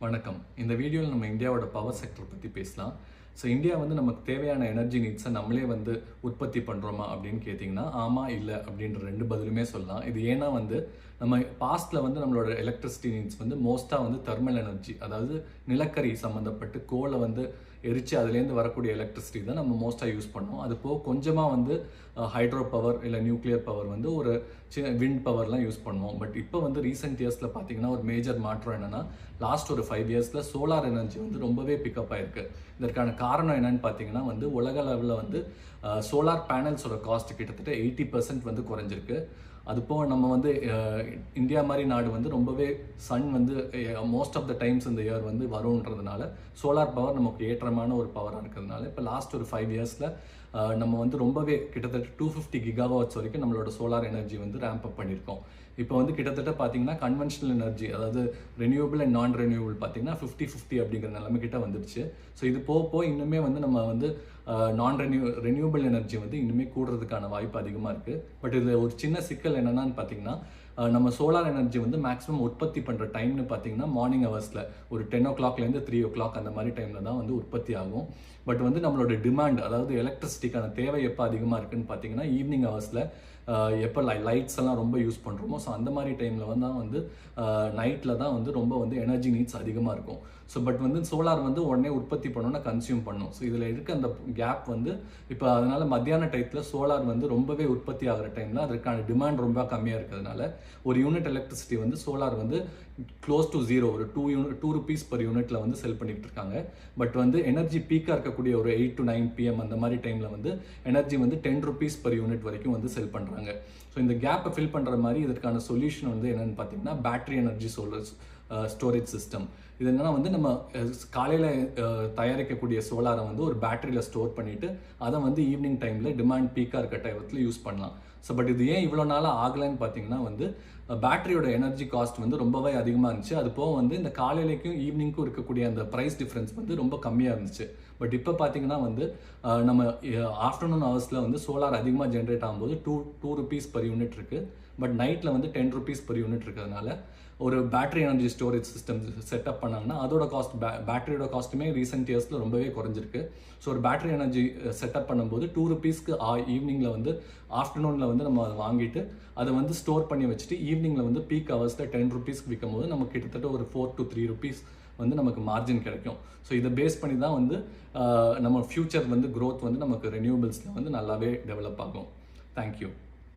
வணக்கம். இந்த வீடியோவில் நம்ம இந்தியாவோட பவர் செக்டர் பற்றி பேசலாம். ஸோ இந்தியா வந்து நமக்கு தேவையான எனர்ஜி நீட்ஸை நம்மளே வந்து உற்பத்தி பண்ணுறோமா அப்படின்னு கேட்டிங்கன்னா, ஆமாம் இல்லை அப்படின்ற ரெண்டு பதிலுமே சொல்லலாம். இது ஏன்னா வந்து நம்ம பாஸ்ட்டில் வந்து நம்மளோட எலக்ட்ரிசிட்டி நீட்ஸ் வந்து மோஸ்ட்டாக வந்து தெர்மல் எனர்ஜி, அதாவது நிலக்கரி சம்மந்தப்பட்டு கோலை வந்து எரித்து அதுலேருந்து வரக்கூடிய எலக்ட்ரிசிட்டி தான் நம்ம மோஸ்ட்டாக யூஸ் பண்ணோம். அது போக கொஞ்சமாக வந்து ஹைட்ரோ பவர் இல்லை நியூக்ளியர் பவர் வந்து ஒரு விண்ட் பவர்லாம் யூஸ் பண்ணுவோம். பட் இப்போ வந்து ரீசெண்ட் இயர்ஸில் பார்த்தீங்கன்னா ஒரு மேஜர் மாற்றம் என்னென்னா, லாஸ்ட் ஒரு 5 இயர்ஸில் சோலார் எனர்ஜி வந்து ரொம்பவே பிக்கப் ஆயிருக்கு. இதற்கான காரணம் என்னன்னு பார்த்தீங்கன்னா வந்து உலக அளவில் வந்து சோலார் பேனல்ஸோட காஸ்ட் கிட்டத்தட்ட 80% வந்து குறைஞ்சிருக்கு. அது போக நம்ம வந்து இந்தியா மாதிரி நாடு வந்து ரொம்பவே சன் வந்து மோஸ்ட் ஆஃப் த டைம்ஸ் இந்த இயர் வந்து வரும்ன்றதுனால சோலார் பவர் நமக்கு ஏற்றமான ஒரு பவராக இருக்கிறதுனால இப்போ லாஸ்ட் ஒரு 5 இயர்ஸில் நம்ம வந்து ரொம்பவே கிட்டத்தட்ட 250 கிகாவாட்ஸ் வரைக்கும் நம்மளோட சோலார் எனர்ஜி வந்து ரேம்ப் அப் பண்ணியிருக்கோம். இப்போ வந்து கிட்டத்தட்ட பார்த்தீங்கன்னா கன்வென்ஷனல் எனர்ஜி, அதாவது ரெனியூபிள் அண்ட் நான் ரெனியூபிள் பார்த்தீங்கன்னா 50-50 அப்படிங்கிற நிலைமை கிட்ட வந்துடுச்சு. ஸோ இது போக இன்னுமே வந்து நம்ம வந்து ரெனியூபிள் எனர்ஜி வந்து இன்னுமே கூடுறதுக்கான வாய்ப்பு அதிகமாக இருக்குது. பட் இதில் ஒரு சின்ன சிக்கல் என்னென்னு பார்த்தீங்கன்னா, நம்ம சோலார் எனர்ஜி வந்து மேக்ஸிமம் உற்பத்தி பண்ணுற டைம்னு பார்த்தீங்கன்னா மார்னிங் ஹவர்ஸில் ஒரு 10 o'clockலேருந்து 3 o'clock அந்த மாதிரி டைமில் தான் வந்து உற்பத்தி ஆகும். பட் வந்து நம்மளோட டிமாண்ட், அதாவது எலக்ட்ரிசிட்டிக்கான தேவை எப்போ அதிகமாக இருக்குன்னு பார்த்தீங்கன்னா ஈவினிங் ஹவர்ஸில் எப்போ லைட்ஸ் எல்லாம் ரொம்ப யூஸ் பண்ணுறோமோ, ஸோ அந்த மாதிரி டைமில் வந்து நைட்டில் தான் வந்து ரொம்ப வந்து எனர்ஜி நீட்ஸ் அதிகமாக இருக்கும். ஸோ பட் வந்து சோலார் வந்து உடனே உற்பத்தி பண்ணோன்னா கன்சியூம் பண்ணும். ஸோ இதில் இருக்க அந்த கேப் வந்து இப்போ அதனால் மத்தியான டயத்தில் சோலார் வந்து ரொம்பவே உற்பத்தி ஆகிற டைமில் அதற்கான டிமாண்ட் ரொம்ப கம்மியாக இருக்கிறதுனால ஒரு யூனிட் எலக்ட்ரிசிட்டி வந்து சோலார் வந்து க்ளோஸ் டு 0, ஒரு 2 rupees per யூனிட்டில் வந்து செல் பண்ணிட்டு இருக்காங்க. பட் வந்து எனர்ஜி பீக்காக இருக்கக்கூடிய ஒரு 8 to 9 PM அந்த மாதிரி டைமில் வந்து எனர்ஜி வந்து 10 rupees per யூனிட் வரைக்கும் வந்து செல் பண்ணுறாங்க. ஸோ இந்த கேப்பை ஃபில் பண்ணுற மாதிரி இதற்கான சொல்யூஷன் வந்து என்னென்னு பார்த்தீங்கன்னா பேட்டரி எனர்ஜி ஸ்டோரேஜ் சிஸ்டம். இது என்னன்னா வந்து நம்ம காலையில் தயாரிக்கக்கூடிய சோலாரை வந்து ஒரு பேட்டரியில் ஸ்டோர் பண்ணிவிட்டு அதை வந்து ஈவினிங் டைமில் டிமாண்ட் பீக்காக இருக்க டைமத்தில் யூஸ் பண்ணலாம். ஸோ பட் இது ஏன் இவ்வளோ நாளாக ஆகலைன்னு பார்த்தீங்கன்னா வந்து பேட்டரியோட எனர்ஜி காஸ்ட் வந்து ரொம்பவே அதிகமாக இருந்துச்சு. அது போக வந்து இந்த காலையிலைக்கும் ஈவினிங்க்கும் இருக்கக்கூடிய அந்த ப்ரைஸ் டிஃப்ரென்ஸ் வந்து ரொம்ப கம்மியாக இருந்துச்சு. பட் இப்போ பார்த்தீங்கன்னா வந்து நம்ம ஆஃப்டர்நூன் ஹவர்ஸில் வந்து சோலார் அதிகமாக ஜென்ரேட் ஆகும்போது 2 rupees per யூனிட் இருக்குது. பட் நைட்டில் வந்து 10 rupees per யூனிட் இருக்கிறதுனால ஒரு battery energy storage system setup பண்ணாங்கன்னா அதோட காஸ்ட் பேட்டரியோட காஸ்ட்டுமே ரீசெண்ட் இயர்ஸில் ரொம்பவே குறைஞ்சிருக்கு. ஸோ ஒரு பேட்டரி எனர்ஜி செட்டப் பண்ணும்போது 2 rupeesக்கு ஈவினிங்கில் வந்து ஆஃப்டர்நூனில் வந்து நம்ம அதை வாங்கிட்டு அதை வந்து ஸ்டோர் பண்ணி வச்சுட்டு ஈவினிங்கில் வந்து பீக் ஹவர்ஸில் 10 rupeesக்கு விற்கும் போது நமக்கு கிட்டத்தட்ட ஒரு 4 to 3 rupees வந்து நமக்கு மார்ஜின் கிடைக்கும். ஸோ இதை பேஸ் பண்ணி தான் வந்து நம்ம ஃபியூச்சர் வந்து க்ரோத் வந்து நமக்கு ரெனியூபிள்ஸில் வந்து நல்லாவே டெவலப் ஆகும். தேங்க்யூ.